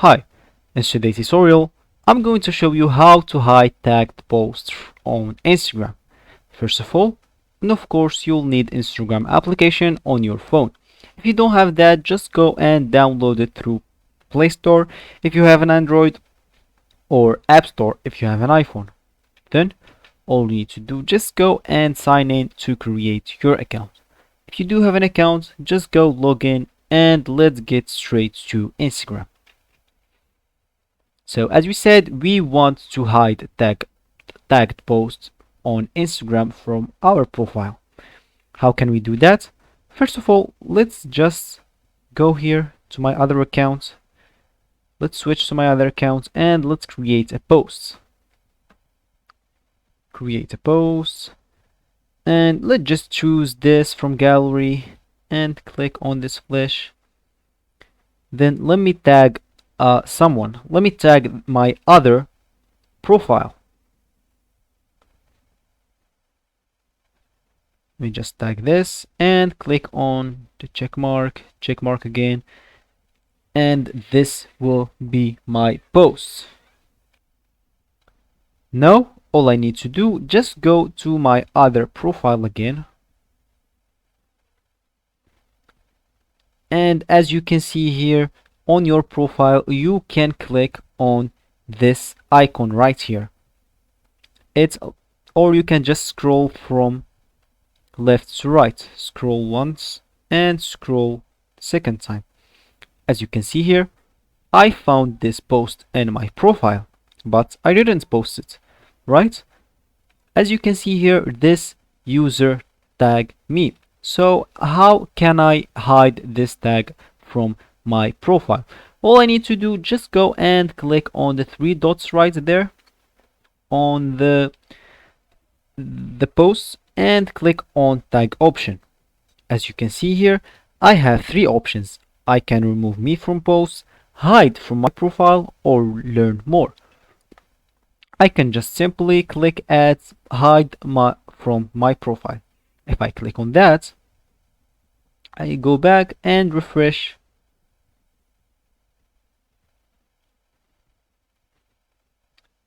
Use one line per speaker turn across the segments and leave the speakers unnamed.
Hi, in today's tutorial, I'm going to show you how to hide tagged posts on Instagram. First of all, and of course, you'll need Instagram application on your phone. If you don't have that, just go and download it through Play Store if you have an Android or App Store if you have an iPhone. Then, all you need to do, just go and sign in to create your account. If you do have an account, just go log in and let's get straight to Instagram. So as we said, we want to hide tagged posts on Instagram from our profile. How can we do that? First of all, let's just go here to my other account. Let's switch to my other account and let's create a post. Create a post. And let's just choose this from gallery and click on this flash. Then let me tag someone. Let me tag my other profile. Let me just tag this and click on the check mark again, and this will be my post. Now all I need to do, just go to my other profile again, and as you can see here on your profile, you can click on this icon right here. Or you can just scroll from left to right. Scroll once and scroll second time. As you can see here, I found this post in my profile, but I didn't post it, right? As you can see here, this user tagged me. So how can I hide this tag from my profile? All I need to do, just go and click on the three dots right there on the post and click on tag option. As you can see here, I have three options. I can remove me from posts, hide from my profile, or learn more. I can just simply click at hide from my profile. If I click on that, I go back and refresh.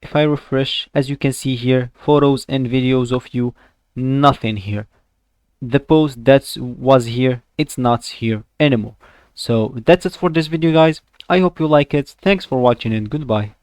If I refresh, as you can see here, photos and videos of you, nothing here. The post that was here, it's not here anymore. So that's it for this video, guys. I hope you like it. Thanks for watching and goodbye.